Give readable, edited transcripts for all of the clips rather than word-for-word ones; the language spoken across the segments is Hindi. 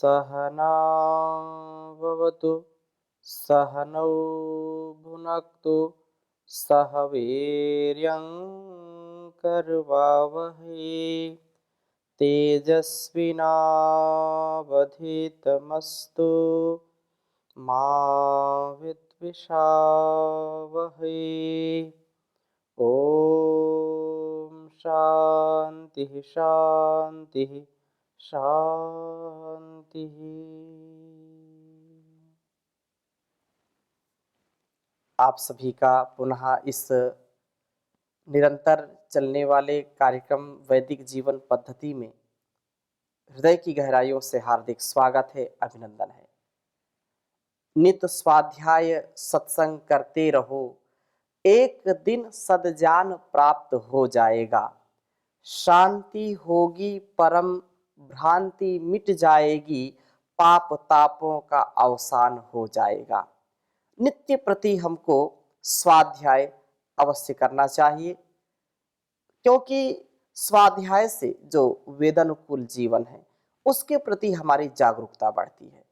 सहनाववतु सहनौ भुनक्तु सह वीर्यं करवावहै तेजस्विनावधीतमस्तु मा विद्विषावहै। ओम शांति शांति शांति। आप सभी का पुनः इस निरंतर चलने वाले कार्यक्रम वैदिक जीवन पद्धति में हृदय की गहराइयों से हार्दिक स्वागत है, अभिनंदन है। नित्य स्वाध्याय सत्संग करते रहो, एक दिन सद्ज्ञान प्राप्त हो जाएगा। शांति होगी परम भ्रांति मिट जाएगी, पाप तापों का अवसान हो जाएगा। नित्य प्रति हमको स्वाध्याय अवश्य करना चाहिए, क्योंकि स्वाध्याय से जो वेदानुकूल जीवन है उसके प्रति हमारी जागरूकता बढ़ती है।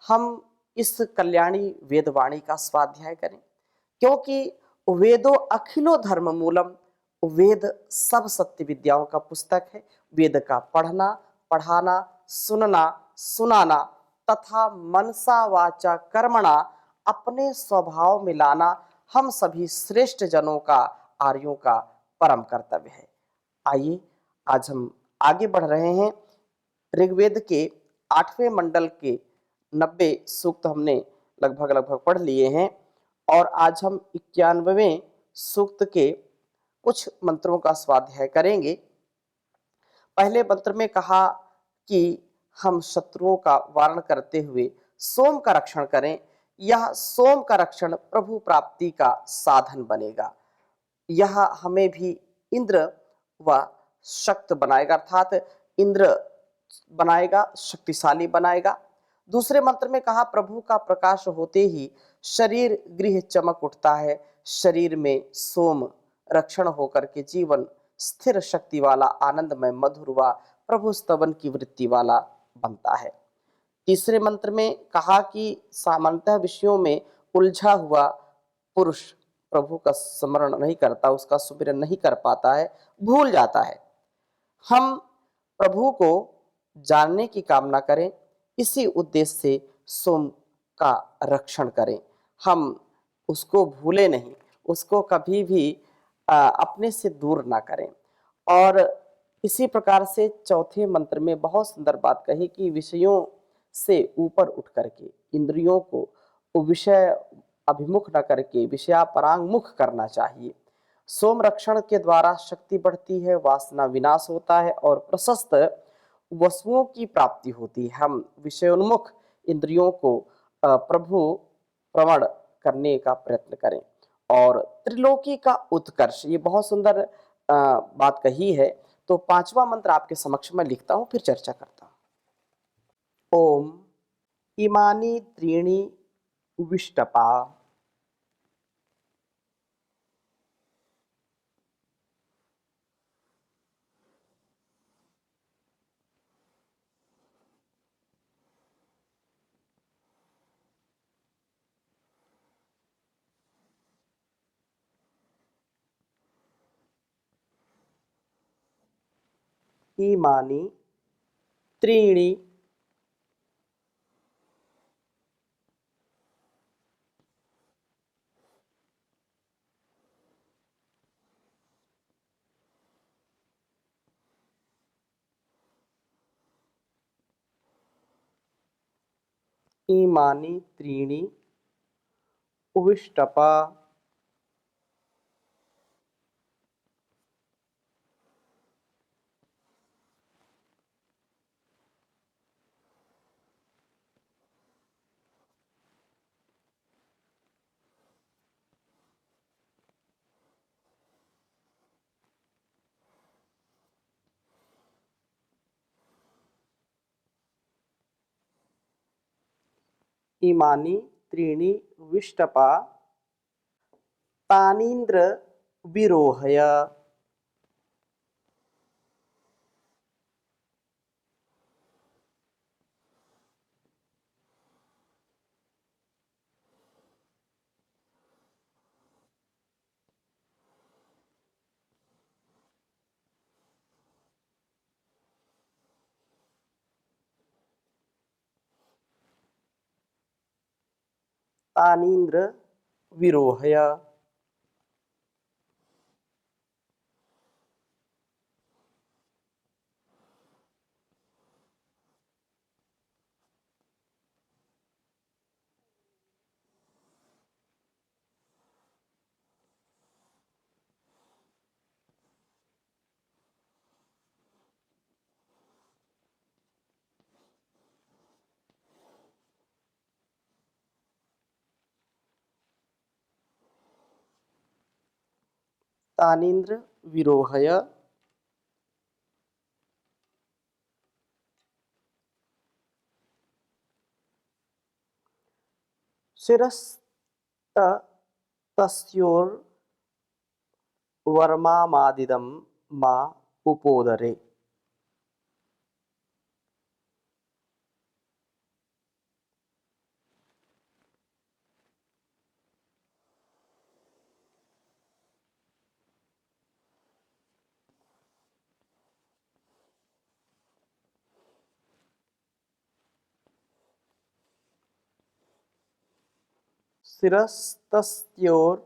हम इस कल्याणी वेदवाणी का स्वाध्याय करें, क्योंकि वेदो अखिलो धर्म मूलम, वेद सब सत्य विद्याओं का पुस्तक है। वेद का पढ़ना, पढ़ाना, सुनना, सुनाना तथा मनसा वाचा कर्मणा अपने स्वभाव में लाना हम सभी श्रेष्ठ जनों का, आर्यों का परम कर्तव्य है। आइए आज हम आगे बढ़ रहे हैं। ऋग्वेद के 8वें मंडल के 90 सूक्त हमने लगभग पढ़ लिए हैं और आज हम 91वें सूक्त के कुछ मंत्रों का स्वाध्याय करेंगे। पहले मंत्र में कहा कि हम शत्रुओं का वारण करते हुए सोम का रक्षण करें। यह सोम का रक्षण प्रभु प्राप्ति का साधन बनेगा। यह हमें भी इंद्र व शक्त बनाएगा, अर्थात इंद्र बनाएगा, शक्तिशाली बनाएगा। दूसरे मंत्र में कहा प्रभु का प्रकाश होते ही शरीर गृह चमक उठता है, शरीर में सोम रक्षण होकर के जीवन स्थिर शक्ति वाला, आनंदमय, मधुर व प्रभु स्तवन की वृत्ति वाला बनता है। तीसरे मंत्र में कहा कि सामान्यतः विषयों में उलझा हुआ पुरुष प्रभु का स्मरण नहीं करता, उसका सुमिरन नहीं कर पाता है, भूल जाता है। हम प्रभु को जानने की कामना करें, इसी उद्देश्य से सोम का रक्षण करें। हम उसको भूले नहीं, उसको कभी भी अपने से दूर ना करें। और इसी प्रकार से चौथे मंत्र में बहुत सुंदर बात कही कि विषयों से ऊपर उठ करके इंद्रियों को विषय अभिमुख न करके विषयापरांगमुख करना चाहिए। सोम रक्षण के द्वारा शक्ति बढ़ती है, वासना विनाश होता है और प्रशस्त वस्तुओं की प्राप्ति होती है। हम विषयोन्मुख इंद्रियों को प्रभु प्रवण करने का प्रयत्न करें। और त्रिलोकी का उत्कर्ष, ये बहुत सुंदर बात कही है। तो पांचवा मंत्र आपके समक्ष में लिखता हूं, फिर चर्चा करता हूं। ओम इमानी त्रीणि विष्टपा इमानी त्रीणि इमानी त्रीणि विष्टपा इमानी त्रीणि विष्टपा तानीन्द्र विरोहय। तानीन्द्र विरोहय। तानीन्द्र विरोहय। शिरस्त तस्योर्वर्मामादिदं मा उपोदरे। शिरस्तस्योर्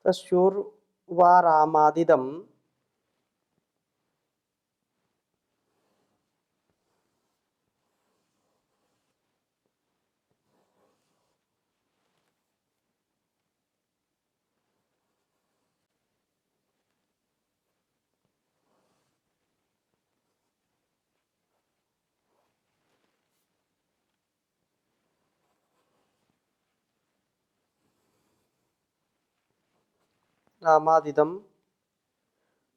तस्योर्वारामादिदं रामादिदं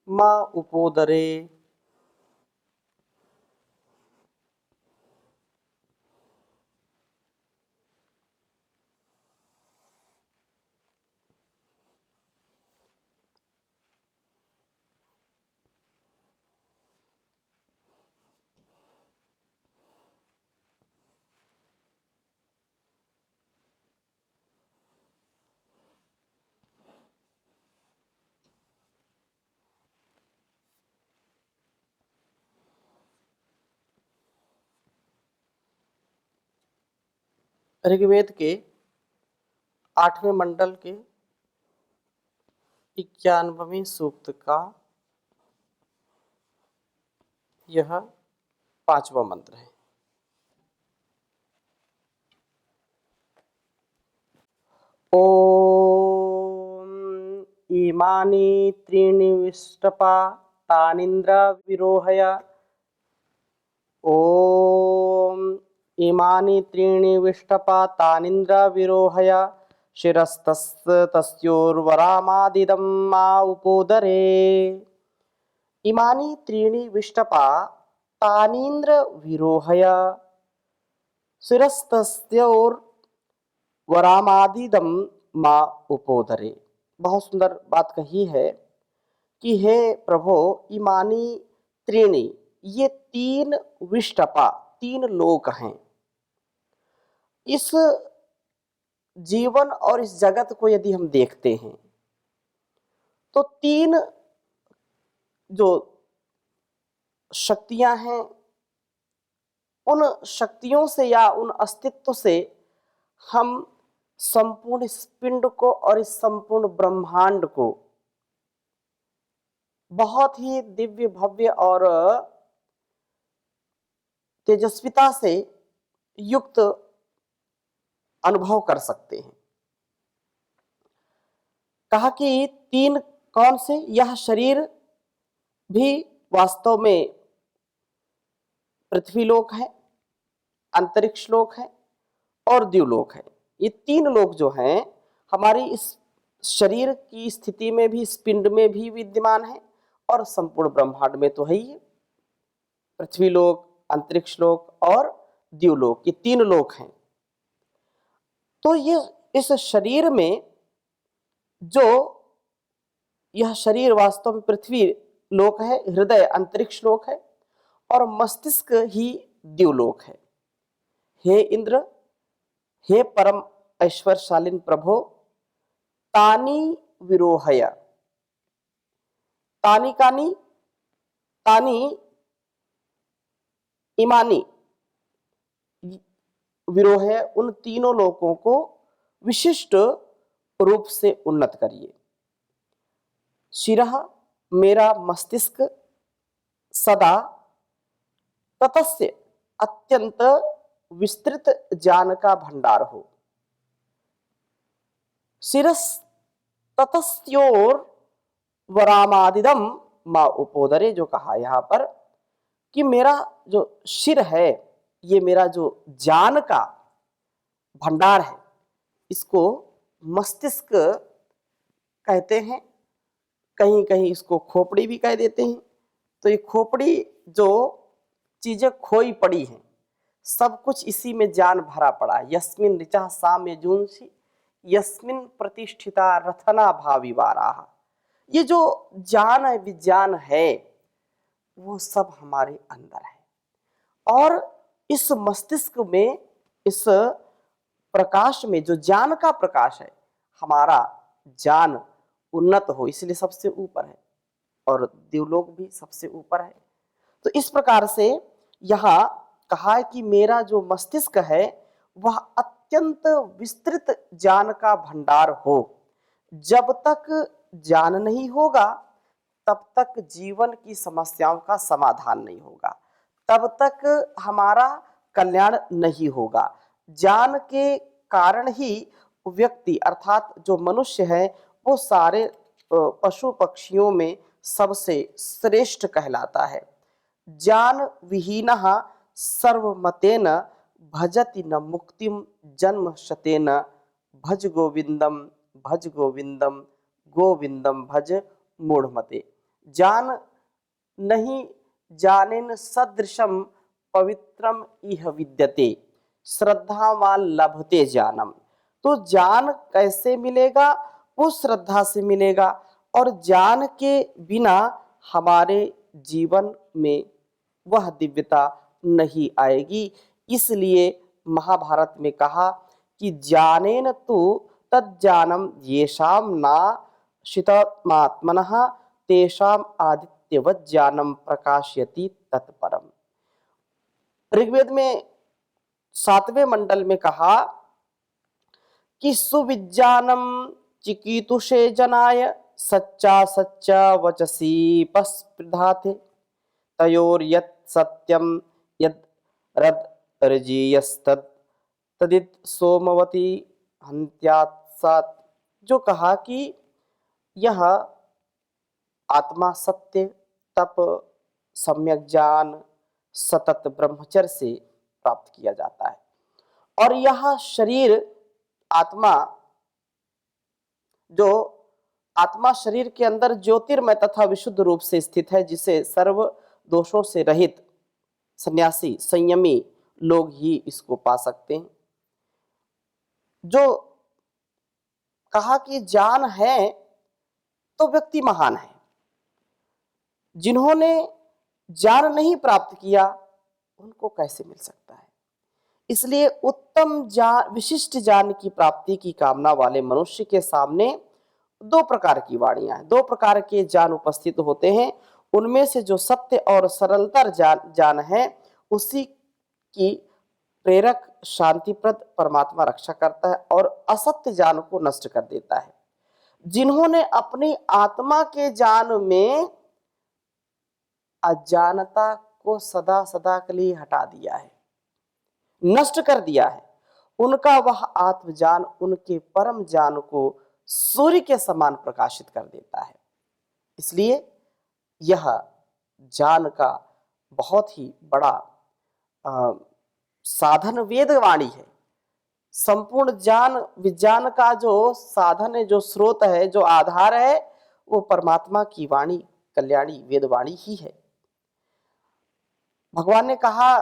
मा उपोदरे। ऋग्वेद के 8वें मंडल के 91वें सूक्त का यह 5वां मंत्र है। ओम इमानि त्रीणि विष्टपा तानीन्द्र विरोहय। ओम इमानि त्रीणि विष्टपा तानीन्द्र विरोहय। शिरस्तस्योर्वरामादिदं मा उपोदरे। इमानि त्रीणि विष्टपा तानीन्द्र विरोहय। शिरस्तस्योर्वरामादिदं मा उपोदरे। बहुत सुंदर बात कही है कि हे प्रभु, इमानी त्रीणी, ये 3 विष्टपा, 3 लोक हैं। इस जीवन और इस जगत को यदि हम देखते हैं तो 3 जो शक्तियां हैं, उन शक्तियों से या उन अस्तित्व से हम संपूर्ण इस पिंड को और इस संपूर्ण ब्रह्मांड को बहुत ही दिव्य भव्य और तेजस्विता से युक्त अनुभव कर सकते हैं। कहा कि 3 कौन से? यह शरीर भी वास्तव में पृथ्वीलोक है, अंतरिक्ष लोक है और द्युलोक है। ये तीन लोक जो हैं हमारी इस शरीर की स्थिति में भी, इस पिंड में भी विद्यमान है और संपूर्ण ब्रह्मांड में तो है ही है। पृथ्वी लोक, अंतरिक्ष लोक और द्युलोक, ये तीन लोक हैं। तो ये इस शरीर में जो यह शरीर वास्तव में पृथ्वी लोक है, हृदय अंतरिक्ष लोक है और मस्तिष्क ही द्युलोक है। हे इंद्र, हे परम ऐश्वर्यशालीन प्रभो, तानी विरोहय, तानी कानी, तानी इमानी, विरोह है, उन तीनों लोकों को विशिष्ट रूप से उन्नत करिए। शिरः, मेरा मस्तिष्क, सदा ततस्य, अत्यंत विस्तृत ज्ञान का भंडार हो। शिरस ततस्योर वरामादिदम मा उपोदरे, जो कहा यहाँ पर कि मेरा जो शिर है, ये मेरा जो ज्ञान का भंडार है, इसको मस्तिष्क कहते हैं, कहीं कहीं इसको खोपड़ी भी कह देते हैं। तो ये खोपड़ी जो चीजें खोई पड़ी हैं, सब कुछ इसी में ज्ञान भरा पड़ा है। यस्मिन ऋचा साम्य जूंसी यस्मिन प्रतिष्ठिता रथना भाविवाराः, ये जो ज्ञान है, विज्ञान है, वो सब हमारे अंदर है। और इस मस्तिष्क में, इस प्रकाश में, जो ज्ञान का प्रकाश है, हमारा ज्ञान उन्नत हो, इसलिए सबसे ऊपर है और द्युलोक भी सबसे ऊपर है। तो इस प्रकार से यहाँ कहा है कि मेरा जो मस्तिष्क है वह अत्यंत विस्तृत ज्ञान का भंडार हो। जब तक ज्ञान नहीं होगा तब तक जीवन की समस्याओं का समाधान नहीं होगा, तब तक हमारा कल्याण नहीं होगा। ज्ञान के कारण ही व्यक्ति अर्थात जो मनुष्य है वो सारे पशु पक्षियों में सबसे श्रेष्ठ कहलाता है। ज्ञान विहीनः सर्वमतेन भजति न मुक्तिम जन्म शतेन, भज गोविंदम भज गोविंदम गोविंदम भज मूढ़मते। ज्ञान नहीं जानेन सदृशम पवित्रम इह विद्यते, श्रद्धावान लभते ज्ञानम। तो ज्ञान कैसे मिलेगा? वो श्रद्धा से मिलेगा, और ज्ञान के बिना हमारे जीवन में वह दिव्यता नहीं आएगी। इसलिए महाभारत में कहा कि ज्ञानेन तु तज्ज्ञानम येषाम ना शितमात्मनः तेषाम आदित्यवत् ज्ञानम प्रकाशयति तत्परम। ऋग्वेद में 7वें मंडल में कहा कि सुविज्ञानम चिकीतुषे जनाय सच्चा सच्चा वचसी पस्पृधाते, तयोर्यत् सत्यम यद् रद रजीयस्तद तदित सोमवती हन्त्यात्सात्। जो कहा कि यह आत्मा सत्य, तप, सम्यक ज्ञान, सतत ब्रह्मचर्य से प्राप्त किया जाता है। और यह शरीर आत्मा, जो आत्मा शरीर के अंदर ज्योतिर्मय तथा विशुद्ध रूप से स्थित है, जिसे सर्व दोषों से रहित सन्यासी संयमी लोग ही इसको पा सकते हैं। जो कहा कि ज्ञान है तो व्यक्ति महान है, जिन्होंने ज्ञान नहीं प्राप्त किया उनको कैसे मिल सकता है? इसलिए उत्तम ज्ञान, विशिष्ट ज्ञान की प्राप्ति की कामना वाले मनुष्य के सामने दो प्रकार की वाणियां हैं, दो प्रकार के ज्ञान उपस्थित होते हैं। उनमें से जो सत्य और सरलतर ज्ञान है, उसी की प्रेरक शांतिप्रद परमात्मा रक्षा करता है और असत्य ज्ञान को नष्ट कर देता है। जिन्होंने अपनी आत्मा के ज्ञान में अज्ञानता को सदा सदा के लिए हटा दिया है, नष्ट कर दिया है, उनका वह आत्मज्ञान उनके परम ज्ञान को सूर्य के समान प्रकाशित कर देता है। इसलिए यह ज्ञान का बहुत ही बड़ा साधन वेदवाणी है। संपूर्ण ज्ञान विज्ञान का जो साधन है, जो स्रोत है, जो आधार है, वो परमात्मा की वाणी, कल्याणी वेदवाणी ही है। भगवान ने कहा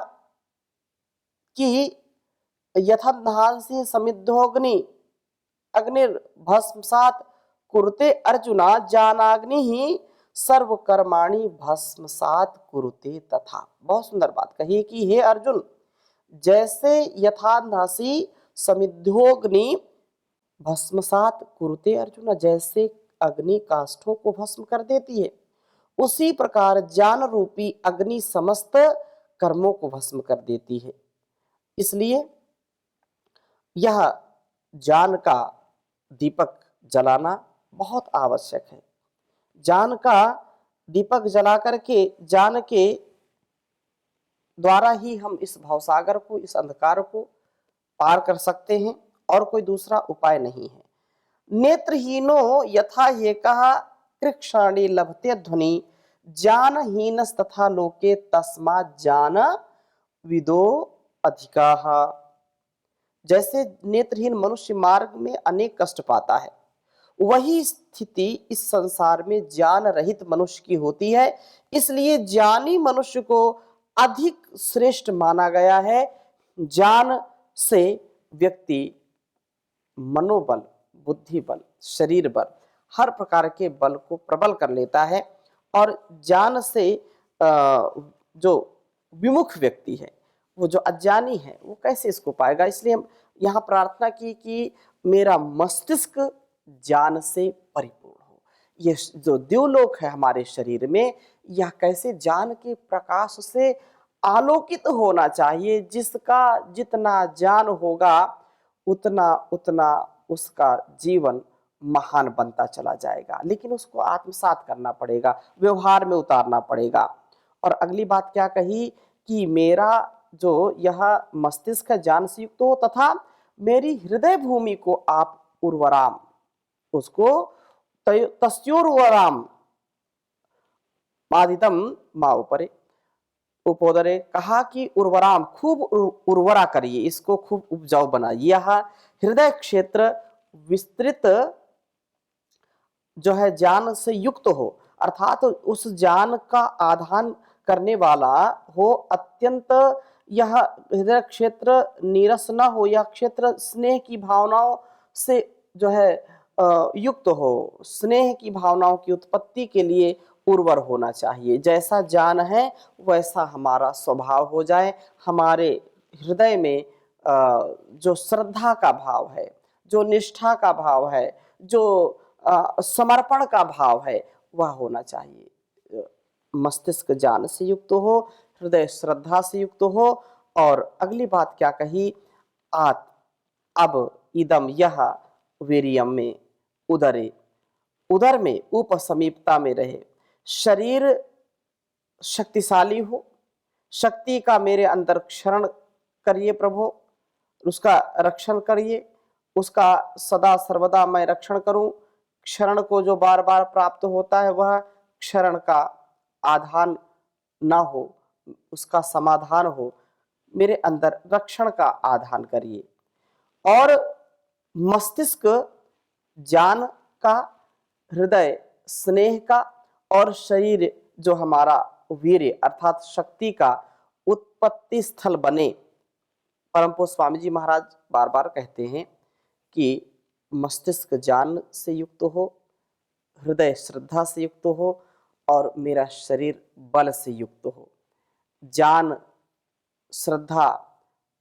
कि यथाधांसि समिद्धोग्नि अग्निर्भस्मसात् कुरुते अर्जुना ज्ञानाग्नि ही सर्व कर्माणि भस्मसात् कुरुते तथा। बहुत सुंदर बात कही कि हे अर्जुन, जैसे यथाधांसि समिद्धोग्नि भस्मसात् कुरुते अर्जुन, जैसे अग्नि काष्ठों को भस्म कर देती है, उसी प्रकार ज्ञान रूपी अग्नि समस्त कर्मों को भस्म कर देती है। इसलिए यह ज्ञान का दीपक जलाना बहुत आवश्यक है। ज्ञान का दीपक जला करके, ज्ञान के द्वारा ही हम इस भवसागर को, इस अंधकार को पार कर सकते हैं, और कोई दूसरा उपाय नहीं है। नेत्रहीनो यथा एकः कृक्षाणि लभते ध्वनि ज्ञानहीनस्तथा लोके तस्मात् ज्ञान विदो अधिकाः। जैसे नेत्रहीन मनुष्य मार्ग में अनेक कष्ट पाता है, वही स्थिति इस संसार में ज्ञान रहित मनुष्य की होती है। इसलिए ज्ञानी मनुष्य को अधिक श्रेष्ठ माना गया है। ज्ञान से व्यक्ति मनोबल, बुद्धि बल, शरीर बल, हर प्रकार के बल को प्रबल कर लेता है। और ज्ञान से जो विमुख व्यक्ति है, वो जो अज्ञानी है, वो कैसे इसको पाएगा। इसलिए हम यहाँ प्रार्थना की कि मेरा मस्तिष्क ज्ञान से परिपूर्ण हो। ये जो द्युलोक है हमारे शरीर में, यह कैसे ज्ञान के प्रकाश से आलोकित होना चाहिए। जिसका जितना ज्ञान होगा, उतना उतना उसका जीवन महान बनता चला जाएगा। लेकिन उसको आत्मसात करना पड़ेगा, व्यवहार में उतारना पड़ेगा। और अगली बात क्या कही कि मेरा जो यह मस्तिष्क ज्ञान से युक्त हो तथा मेरी हृदय भूमि को आप उर्वराम, उसको तस्योर्वराम मादितम मा उपरे उपोदरे, कहा कि उर्वराम, खूब उर्वरा करिए, इसको खूब उपजाऊ बनाइए। यह हृदय क्षेत्र विस्तृत जो है ज्ञान से युक्त हो, अर्थात उस ज्ञान का आधान करने वाला हो। अत्यंत यह हृदय क्षेत्र नीरस न हो, यह क्षेत्र स्नेह की भावनाओं से जो है युक्त हो। स्नेह की भावनाओं की उत्पत्ति के लिए उर्वर होना चाहिए। जैसा ज्ञान है वैसा हमारा स्वभाव हो जाए। हमारे हृदय में जो श्रद्धा का भाव है, जो निष्ठा का भाव है, जो समर्पण का भाव है, वह होना चाहिए। मस्तिष्क ज्ञान से युक्त हो, हृदय श्रद्धा से युक्त हो। और अगली बात क्या कही, अब इदम यह वीर्यम में उदरे, उदर में उपसमीपता में रहे। शरीर शक्तिशाली हो, शक्ति का मेरे अंदर क्षरण करिए प्रभु, उसका रक्षण करिए, उसका सदा सर्वदा मैं रक्षण करूं। क्षरण को जो बार बार प्राप्त होता है, वह क्षरण का आधान ना हो, उसका समाधान हो। मेरे अंदर रक्षण का आधान करिए। और मस्तिष्क ज्ञान का, हृदय स्नेह का, और शरीर जो हमारा वीर्य अर्थात शक्ति का उत्पत्ति स्थल बने। परम पूज्य स्वामी जी महाराज बार बार कहते हैं कि मस्तिष्क ज्ञान से युक्त हो, हृदय श्रद्धा से युक्त हो, और मेरा शरीर बल से युक्त हो। ज्ञान, श्रद्धा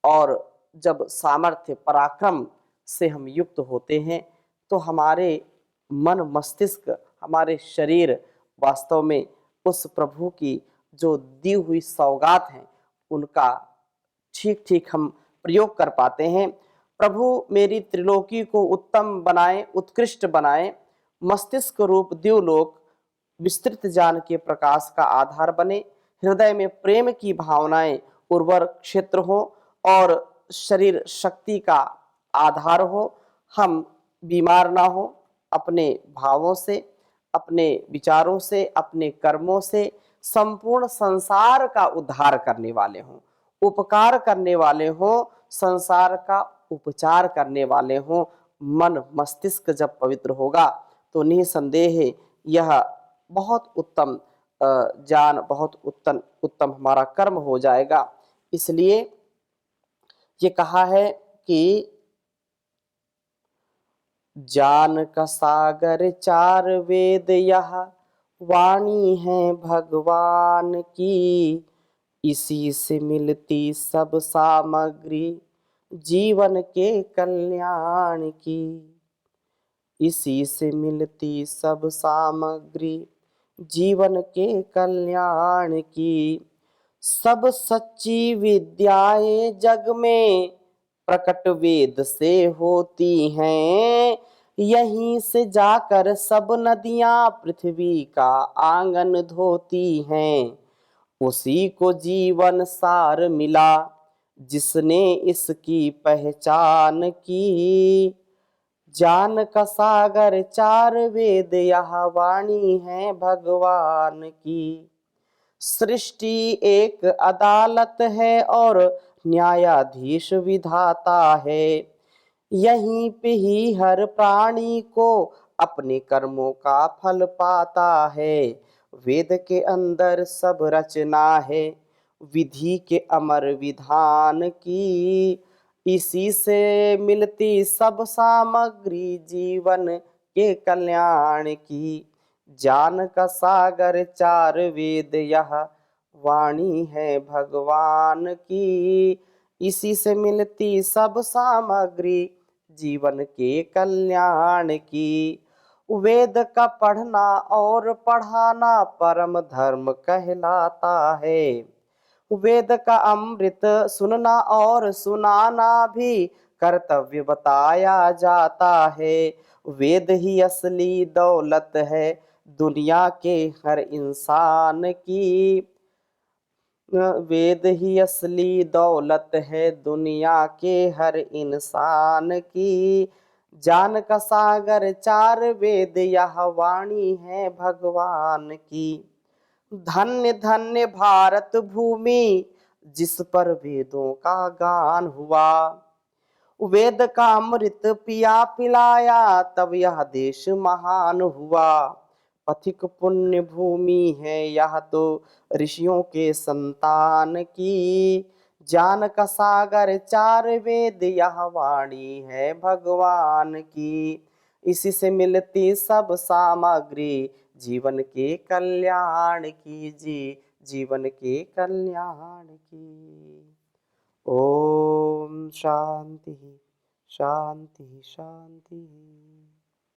और जब सामर्थ्य, पराक्रम से हम युक्त होते हैं, तो हमारे मन, मस्तिष्क, हमारे शरीर वास्तव में उस प्रभु की जो दी हुई सौगात हैं, उनका ठीक ठीक हम प्रयोग कर पाते हैं। प्रभु मेरी त्रिलोकी को उत्तम बनाए, उत्कृष्ट बनाए। मस्तिष्क रूप द्युलोक विस्तृत ज्ञान के प्रकाश का आधार बने। हृदय में प्रेम की भावनाएं उर्वर क्षेत्र हो, और शरीर शक्ति का आधार हो। हम बीमार ना हो, अपने भावों से, अपने विचारों से, अपने कर्मों से संपूर्ण संसार का उद्धार करने वाले हों। उपकार करने वाले हों, संसार का उपचार करने वाले हों। मन मस्तिष्क जब पवित्र होगा तो निसंदेह यह बहुत उत्तम ज्ञान, बहुत उत्तम उत्तम हमारा कर्म हो जाएगा। इसलिए ये कहा है कि ज्ञान का सागर चार वेद, यह वाणी है भगवान की। इसी से मिलती सब सामग्री जीवन के कल्याण की। इसी से मिलती सब सामग्री जीवन के कल्याण की। सब सच्ची विद्याएं जग में प्रकट वेद से होती हैं। यहीं से जाकर सब नदियां पृथ्वी का आंगन धोती हैं। उसी को जीवन सार मिला जिसने इसकी पहचान की। ज्ञान का सागर चार वेद, यह वाणी है भगवान की। सृष्टि एक अदालत है और न्यायाधीश विधाता है। यहीं पे ही हर प्राणी को अपने कर्मों का फल पाता है। वेद के अंदर सब रचना है विधि के अमर विधान की। इसी से मिलती सब सामग्री जीवन के कल्याण की। ज्ञान का सागर चार वेद, यह वाणी है भगवान की। इसी से मिलती सब सामग्री जीवन के कल्याण की। वेद का पढ़ना और पढ़ाना परम धर्म कहलाता है। वेद का अमृत सुनना और सुनाना भी कर्तव्य बताया जाता है। वेद ही असली दौलत है दुनिया के हर इंसान की। वेद ही असली दौलत है दुनिया के हर इंसान की। ज्ञान का सागर चार वेद, यह वाणी है भगवान की। धन्य धन्य भारत भूमि जिस पर वेदों का गान हुआ। वेद का अमृत पिया पिलाया तब यह देश महान हुआ। पथिक पुण्य भूमि है यह तो ऋषियों के संतान की। ज्ञान का सागर चार वेद, यह वाणी है भगवान की। इसी से मिलती सब सामग्री जीवन के कल्याण की जी, जीवन के कल्याण की। ओम शांति शांति शांति।